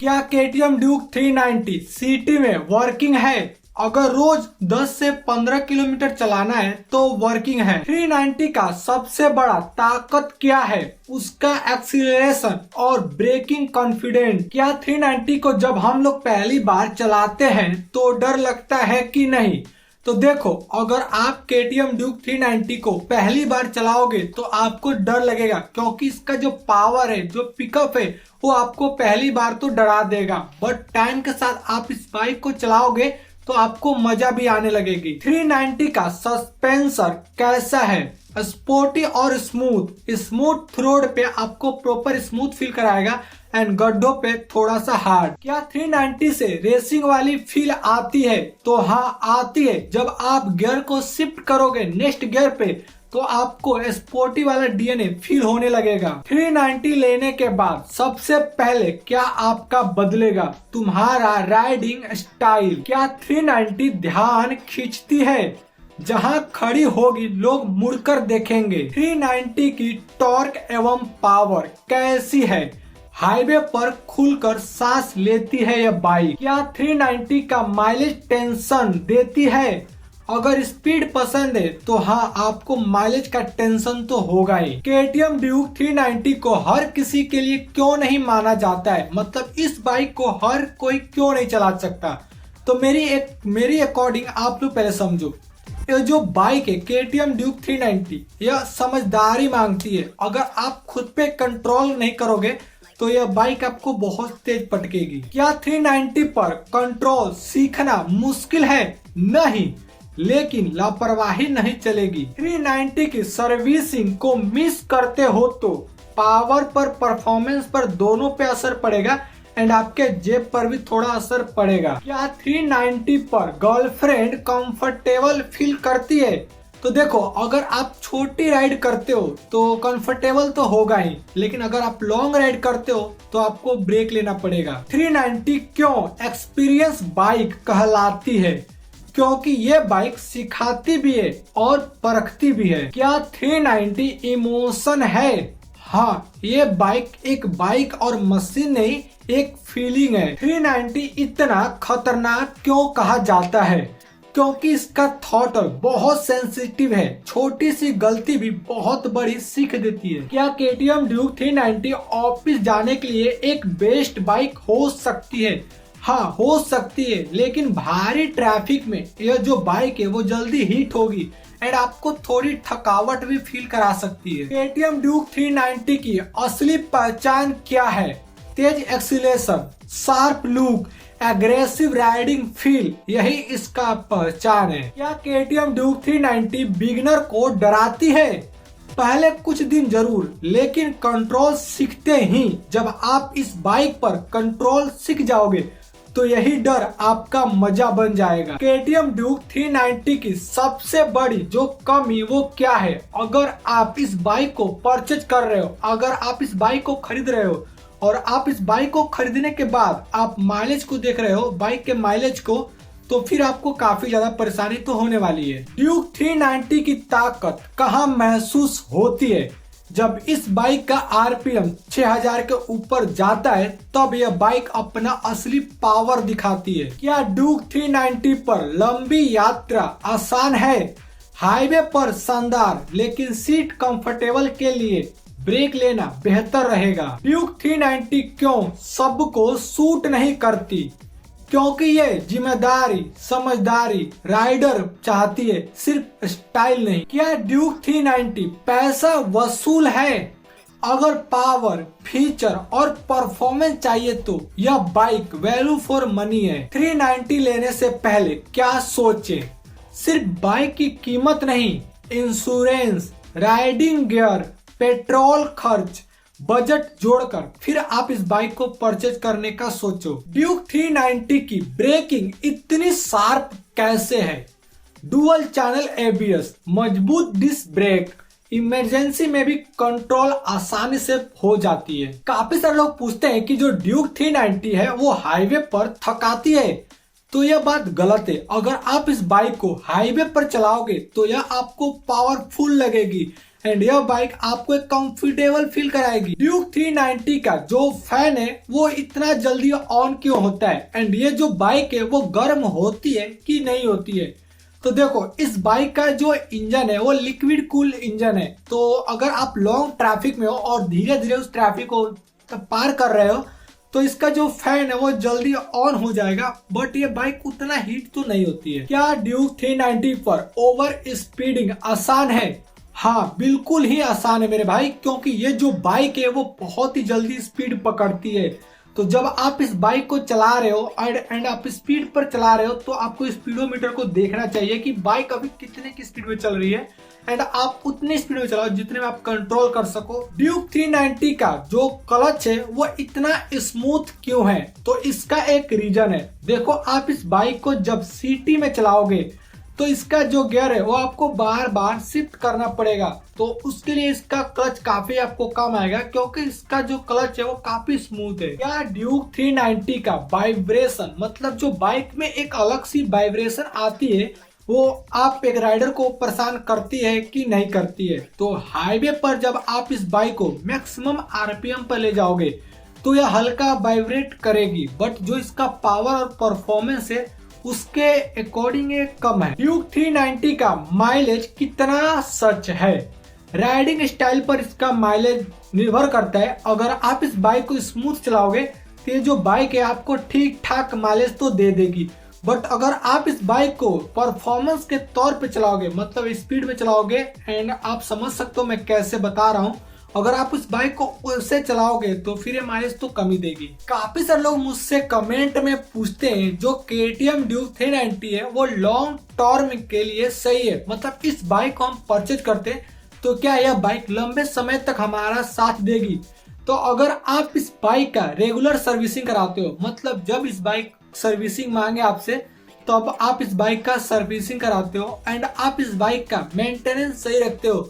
क्या KTM Duke 390 city में working है? अगर रोज 10 से 15 किलोमीटर चलाना है तो वर्किंग है। 390 का सबसे बड़ा ताकत क्या है? उसका एक्सीलरेशन और ब्रेकिंग कॉन्फिडेंस। क्या 390 को जब हम लोग पहली बार चलाते हैं तो डर लगता है कि नहीं? तो देखो, अगर आप केटीएम ड्यूक 390 को पहली बार चलाओगे तो आपको डर लगेगा, क्योंकि इसका जो पावर है, जो पिकअप है, वो आपको पहली बार तो डरा देगा। बट टाइम के साथ आप इस बाइक को चलाओगे तो आपको मजा भी आने लगेगी। 390 का सस्पेंसर कैसा है? स्पोर्टी और स्मूथ रोड पे आपको प्रॉपर स्मूथ फील कराएगा एंड गड्ढों पे थोड़ा सा हार्ड। क्या 390 से रेसिंग वाली फील आती है? तो हाँ, आती है। जब आप गियर को शिफ्ट करोगे नेक्स्ट गियर पे तो आपको स्पोर्टी वाला डीएनए फील होने लगेगा। 390 लेने के बाद सबसे पहले क्या आपका बदलेगा? तुम्हारा राइडिंग स्टाइल। क्या 390 ध्यान खींचती है? जहां खड़ी होगी लोग मुड़कर देखेंगे। 390 की टॉर्क एवं पावर कैसी है? हाईवे पर खुलकर सांस लेती है यह बाइक। क्या 390 का माइलेज टेंशन देती है? अगर स्पीड पसंद है तो हाँ, आपको माइलेज का टेंशन तो होगा ही। केटीएम ड्यूक 390 को हर किसी के लिए क्यों नहीं माना जाता है? मतलब इस बाइक को हर कोई क्यों नहीं चला सकता? तो मेरी अकॉर्डिंग आप लोग पहले समझो, ये जो बाइक है केटीएम ड्यूक 390, यह समझदारी मांगती है। अगर आप खुद पे कंट्रोल नहीं करोगे तो यह बाइक आपको बहुत तेज पटकेगी। क्या 390 पर कंट्रोल सीखना मुश्किल है? नहीं, लेकिन लापरवाही नहीं चलेगी। 390 की सर्विसिंग को मिस करते हो तो पावर पर, परफॉर्मेंस पर, दोनों पे असर पड़ेगा एंड आपके जेब पर भी थोड़ा असर पड़ेगा। क्या 390 पर गर्लफ्रेंड कंफर्टेबल फील करती है? तो देखो, अगर आप छोटी राइड करते हो तो कंफर्टेबल तो होगा ही, लेकिन अगर आप लॉन्ग राइड करते हो तो आपको ब्रेक लेना पड़ेगा। 390 क्यों एक्सपीरियंस बाइक कहलाती है? क्योंकि ये बाइक सिखाती भी है और परखती भी है। क्या 390 इमोशन है? हाँ, ये बाइक एक बाइक और मशीन नहीं, एक फीलिंग है। 390 इतना खतरनाक क्यों कहा जाता है? क्योंकि इसका थ्रॉटल बहुत सेंसिटिव है, छोटी सी गलती भी बहुत बड़ी सीख देती है। क्या केटीएम ड्यूक 390 ऑफिस जाने के लिए एक बेस्ट बाइक हो सकती है? हाँ, हो सकती है, लेकिन भारी ट्रैफिक में यह जो बाइक है वो जल्दी हीट होगी एंड आपको थोड़ी थकावट भी फील करा सकती है। केटीएम ड्यूक 390 की असली पहचान क्या है? तेज acceleration, sharp look, aggressive riding feel, यही इसका पहचान है। क्या केटीएम ड्यूक 390 बिगिनर को डराती है? पहले कुछ दिन जरूर, लेकिन कंट्रोल सीखते ही जब आप इस बाइक पर कंट्रोल सीख जाओगे तो यही डर आपका मजा बन जाएगा। केटीएम ड्यूक 390 की सबसे बड़ी जो कमी वो क्या है? अगर आप इस बाइक को परचेज कर रहे हो, अगर आप इस बाइक को खरीद रहे हो और आप इस बाइक को खरीदने के बाद आप माइलेज को देख रहे हो, बाइक के माइलेज को, तो फिर आपको काफी ज्यादा परेशानी तो होने वाली है। ड्यूक 390 की ताकत कहाँ महसूस होती है? जब इस बाइक का आरपीएम 6000 के ऊपर जाता है तब यह बाइक अपना असली पावर दिखाती है। क्या ड्यूक 390 पर लंबी यात्रा आसान है? हाईवे पर शानदार, लेकिन सीट कंफर्टेबल के लिए ब्रेक लेना बेहतर रहेगा। ड्यूक 390 क्यों सबको सूट नहीं करती? क्योंकि ये जिम्मेदारी, समझदारी राइडर चाहती है, सिर्फ स्टाइल नहीं। क्या ड्यूक 390 पैसा वसूल है? अगर पावर, फीचर और परफॉर्मेंस चाहिए तो यह बाइक वैल्यू फॉर मनी है। 390 लेने से पहले क्या सोचें? सिर्फ बाइक की कीमत नहीं, इंश्योरेंस, राइडिंग गियर, पेट्रोल खर्च, बजट जोड़कर फिर आप इस बाइक को परचेज करने का सोचो। ड्यूक 390 की ब्रेकिंग इतनी शार्प कैसे है? डुअल चैनल एबीएस, मजबूत डिस्क ब्रेक, इमरजेंसी में भी कंट्रोल आसानी से हो जाती है। काफी सारे लोग पूछते हैं कि जो ड्यूक 390 है वो हाईवे पर थकाती है, तो यह बात गलत है। अगर आप इस बाइक को हाईवे पर चलाओगे तो यह आपको पावरफुल लगेगी एंड यह बाइक आपको एक कंफर्टेबल फील कराएगी। ड्यूक 390 का जो फैन है वो इतना जल्दी ऑन क्यों होता है एंड ये जो बाइक है वो गर्म होती है कि नहीं होती है? तो देखो, इस बाइक का जो इंजन है वो लिक्विड कूल इंजन है। तो अगर आप लॉन्ग ट्रैफिक में हो और धीरे धीरे उस ट्रैफिक को पार कर रहे हो तो इसका जो फैन है वो जल्दी ऑन हो जाएगा, बट ये बाइक उतना हीट तो नहीं होती है। क्या ड्यूक 390 पर ओवर स्पीडिंग आसान है? हाँ, बिल्कुल ही आसान है मेरे भाई, क्योंकि ये जो बाइक है वो बहुत ही जल्दी स्पीड पकड़ती है। तो जब आप इस बाइक को चला रहे हो एंड आप स्पीड पर चला रहे हो तो आपको स्पीडोमीटर को देखना चाहिए कि बाइक अभी कितने की स्पीड में चल रही है एंड आप उतनी स्पीड में चलाओ जितने में आप कंट्रोल कर सको। ड्यूक 390 का जो क्लच है वो इतना स्मूथ क्यों है? तो इसका एक रीजन है। देखो, आप इस बाइक को जब सिटी में चलाओगे तो इसका जो गियर है वो आपको बार बार शिफ्ट करना पड़ेगा, तो उसके लिए इसका क्लच काफी आपको कम आएगा, क्योंकि इसका जो क्लच है वो काफी स्मूथ है। क्या ड्यूक 390 का वाइब्रेशन, मतलब जो बाइक में एक अलग सी वाइब्रेशन आती है, वो आप एक राइडर को परेशान करती है कि नहीं करती है? तो हाईवे पर जब आप इस बाइक को मैक्सिमम आरपीएम पर ले जाओगे तो यह हल्का वाइब्रेट करेगी, बट जो इसका पावर और परफॉर्मेंस है उसके अकॉर्डिंग ये कम है। ड्यूक 390 का माइलेज कितना सच है? राइडिंग स्टाइल पर इसका माइलेज निर्भर करता है। अगर आप इस बाइक को स्मूथ चलाओगे तो ये जो बाइक है आपको ठीक ठाक माइलेज तो दे देगी, बट अगर आप इस बाइक को परफॉर्मेंस के तौर पे चलाओगे, मतलब स्पीड में चलाओगे, एंड आप समझ सकते हो मैं कैसे बता रहा हूँ, अगर आप उस बाइक को उससे चलाओगे तो फिर ये माइलेज तो कम ही देगी। काफी सारे लोग मुझसे कमेंट में पूछते हैं जो KTM ड्यूक 390 है वो लॉन्ग टर्म के लिए सही है, मतलब इस बाइक को हम परचेज करते हैं तो क्या यह बाइक लंबे समय तक हमारा साथ देगी? तो अगर आप इस बाइक का रेगुलर सर्विसिंग कराते हो, मतलब जब इस बाइक सर्विसिंग मांगे आपसे तो अब आप इस बाइक का सर्विसिंग कराते हो एंड आप इस बाइक का मेंटेनेंस सही रखते हो,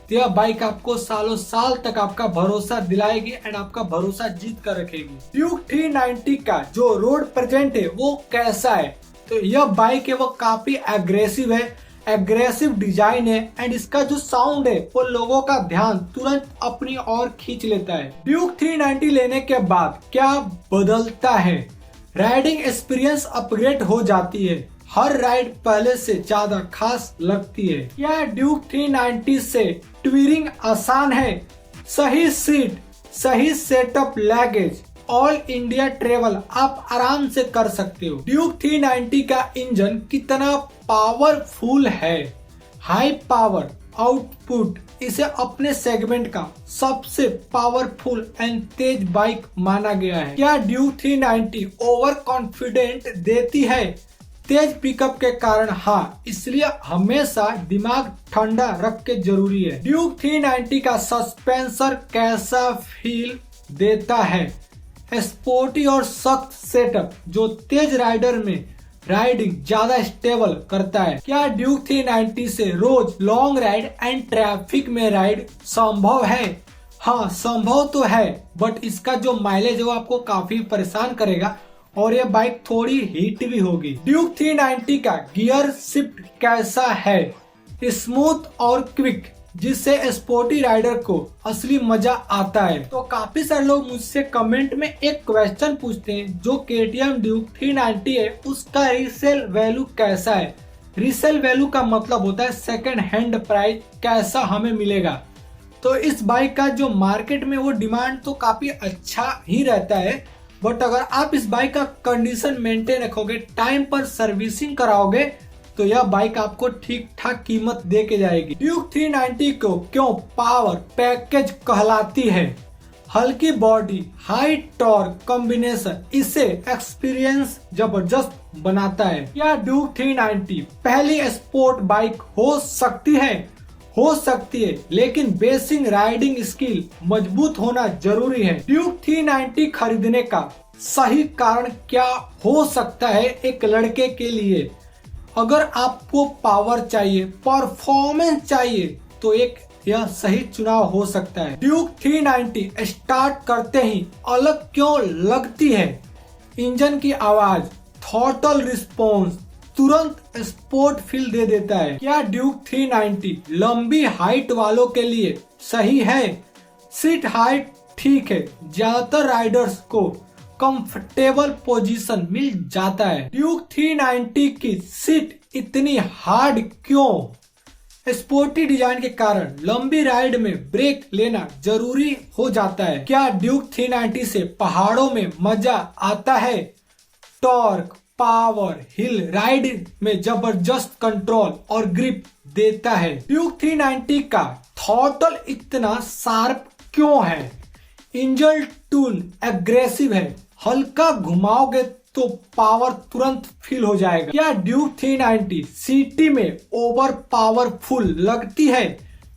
तो यह बाइक आपको सालों साल तक आपका भरोसा दिलाएगी एंड आपका भरोसा जीत कर रखेगी। ड्यूक 390 का जो रोड प्रेजेंट है वो कैसा है? तो यह बाइक है वो काफी एग्रेसिव है, एग्रेसिव डिजाइन है एंड इसका जो साउंड है वो लोगों का ध्यान तुरंत अपनी ओर खींच लेता है। ड्यूक 390 लेने के बाद क्या बदलता है? राइडिंग एक्सपीरियंस अपग्रेड हो जाती है, हर राइड पहले से ज्यादा खास लगती है। यह ड्यूक 390 से ट्यूरिंग आसान है, सही सीट, सही setup, luggage, all India travel आप आराम से कर सकते हो। ड्यूक 390 का इंजन कितना पावरफुल है? हाई पावर आउटपुट, इसे अपने सेगमेंट का सबसे पावरफुल एंड तेज बाइक माना गया है। क्या ड्यूक 390 ओवर कॉन्फिडेंट देती है? तेज पिकअप के कारण हाँ, इसलिए हमेशा दिमाग ठंडा रख के जरूरी है। ड्यूक 390 का सस्पेंसर कैसा फील देता है? स्पोर्टी और सख्त सेटअप जो तेज राइडर में राइडिंग ज्यादा स्टेबल करता है। क्या ड्यूक 390 से रोज लॉन्ग राइड एंड ट्रैफिक में राइड संभव है? हाँ, संभव तो है, बट इसका जो माइलेज है वो आपको काफी परेशान करेगा और ये बाइक थोड़ी हीट भी होगी। ड्यूक 390 का गियर शिफ्ट कैसा है? स्मूथ और क्विक, जिससे स्पोर्टी राइडर को असली मजा आता है। तो काफी सारे लोग मुझसे कमेंट में एक क्वेश्चन पूछते हैं जो KTM ड्यूक 390 है उसका रीसेल वैल्यू कैसा है? रीसेल वैल्यू का मतलब होता है सेकंड हैंड प्राइस कैसा हमें मिलेगा। तो इस बाइक का जो मार्केट में वो डिमांड तो काफी अच्छा ही रहता है, बट अगर आप इस बाइक का कंडीशन मेंटेन रखोगे, टाइम पर सर्विसिंग कराओगे, तो यह बाइक आपको ठीक ठाक कीमत दे के जाएगी। ड्यूक 390 को क्यों पावर पैकेज कहलाती है? हल्की बॉडी, हाई टॉर्क कॉम्बिनेशन इसे एक्सपीरियंस जबरदस्त बनाता है। क्या ड्यूक 390 पहली स्पोर्ट बाइक हो सकती है? हो सकती है, लेकिन बेसिक राइडिंग स्किल मजबूत होना जरूरी है। ड्यूक 390 खरीदने का सही कारण क्या हो सकता है एक लड़के के लिए? अगर आपको पावर चाहिए, परफॉर्मेंस चाहिए, तो एक यह सही चुनाव हो सकता है। ड्यूक 390 स्टार्ट करते ही अलग क्यों लगती है? इंजन की आवाज, थ्रॉटल रिस्पॉन्स, तुरंत स्पोर्ट फील दे देता है। क्या ड्यूक 390 लंबी हाइट वालों के लिए सही है? सीट हाइट ठीक है, ज्यादातर राइडर्स को कंफर्टेबल पोजीशन मिल जाता है। ड्यूक 390 की सीट इतनी हार्ड क्यों? स्पोर्टी डिजाइन के कारण लंबी राइड में ब्रेक लेना जरूरी हो जाता है। क्या ड्यूक 390 से पहाड़ों में मजा आता है? टॉर्क, पावर, हिल राइड में जबरदस्त कंट्रोल और ग्रिप देता है। ड्यूक 390 का थ्रॉटल इतना शार्प क्यों है? इंजन टूल एग्रेसिव है, हल्का घुमाओगे तो पावर तुरंत फील हो जाएगा। क्या ड्यूक 390 सिटी में ओवर पावरफुल लगती है?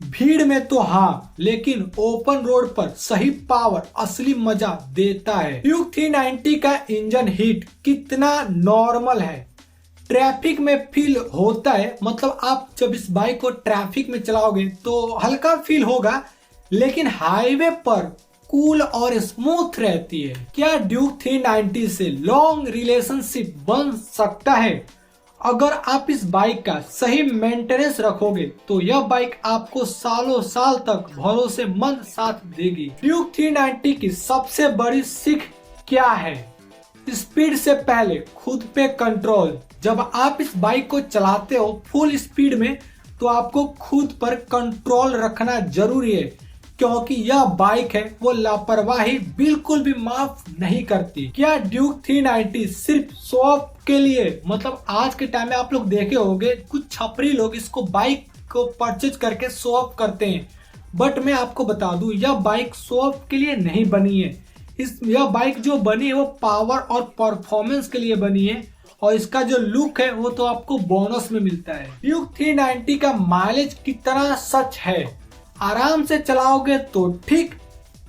भीड़ में तो हाँ, लेकिन ओपन रोड पर सही पावर असली मजा देता है। ड्यूक 390 का इंजन हीट कितना नॉर्मल है? ट्रैफिक में फील होता है, मतलब आप जब इस बाइक को ट्रैफिक में चलाओगे तो हल्का फील होगा, लेकिन हाईवे पर कूल और स्मूथ रहती है। क्या ड्यूक 390 से लॉन्ग रिलेशनशिप बन सकता है? अगर आप इस बाइक का सही मेंटेनेंस रखोगे तो यह बाइक आपको सालों साल तक भरोसेमंद साथ देगी। ड्यूक 390 की सबसे बड़ी सीख क्या है? स्पीड से पहले खुद पे कंट्रोल। जब आप इस बाइक को चलाते हो फुल स्पीड में तो आपको खुद पर कंट्रोल रखना जरूरी है, क्योंकि यह बाइक है वो लापरवाही बिल्कुल भी माफ नहीं करती। क्या ड्यूक 390 सिर्फ शो ऑफ के लिए, मतलब आज के टाइम में आप लोग देखे होंगे कुछ छपरी लोग इसको बाइक को परचेज करके शो ऑफ करते हैं, बट मैं आपको बता दूं यह बाइक शो ऑफ के लिए नहीं बनी है। यह बाइक जो बनी है वो पावर और परफॉर्मेंस के लिए बनी है, और इसका जो लुक है वो तो आपको बोनस में मिलता है। ड्यूक 390 का माइलेज कितना सच है? आराम से चलाओगे तो ठीक,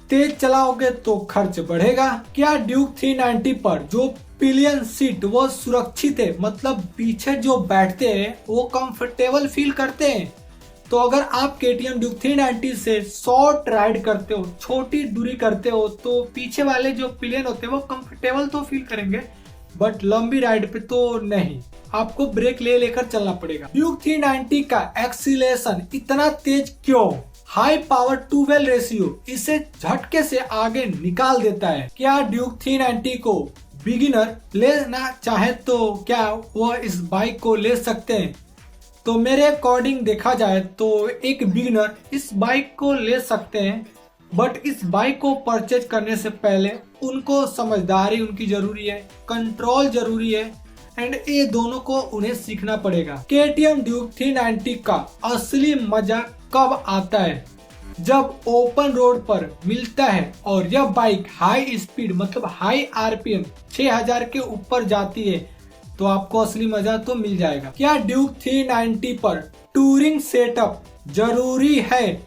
तेज चलाओगे तो खर्च बढ़ेगा। क्या ड्यूक 390 पर जो पिलियन सीट वो सुरक्षित है, मतलब पीछे जो बैठते हैं वो कंफर्टेबल फील करते हैं? तो अगर आप KTM ड्यूक 390 से शॉर्ट राइड करते हो, छोटी दूरी करते हो, तो पीछे वाले जो पिलियन होते हैं वो कंफर्टेबल तो फील करेंगे, बट लंबी राइड पे तो नहीं, आपको ब्रेक ले लेकर चलना पड़ेगा। ड्यूक 390 का एक्सीलरेशन इतना तेज क्यों? High power two wheel ratio इसे झटके से आगे निकाल देता है। क्या ड्यूक 390 को बिगिनर लेना चाहे तो क्या वह इस बाइक को ले सकते हैं? तो मेरे अकॉर्डिंग देखा जाए तो एक बिगिनर इस बाइक को ले सकते हैं, बट इस बाइक को परचेज करने से पहले उनको समझदारी उनकी जरूरी है, कंट्रोल जरूरी है, एंड ये दोनों को उन्हें सीखना पड़ेगा। KTM ड्यूक 390 का असली मजा कब आता है? जब ओपन रोड पर मिलता है और यह बाइक हाई स्पीड मतलब हाई RPM 6000 के ऊपर जाती है तो आपको असली मजा तो मिल जाएगा। क्या ड्यूक 390 पर टूरिंग सेटअप जरूरी है?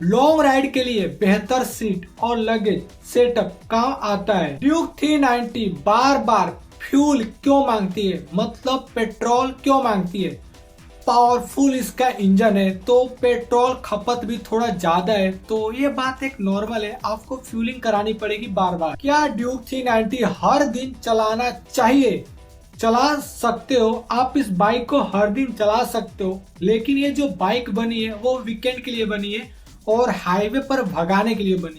लॉन्ग राइड के लिए बेहतर सीट और लगेज सेटअप काम आता है। ड्यूक 390 बार बार फ्यूल क्यों मांगती है, मतलब पेट्रोल क्यों मांगती है? पावरफुल इसका इंजन है तो पेट्रोल खपत भी थोड़ा ज्यादा है, तो ये बात एक नॉर्मल है, आपको फ्यूलिंग करानी पड़ेगी बार बार। क्या ड्यूक 390 हर दिन चलाना चाहिए? चला सकते हो, आप इस बाइक को हर दिन चला सकते हो, लेकिन ये जो बाइक बनी है वो वीकेंड के लिए बनी है और हाईवे पर भगाने के लिए बनी है।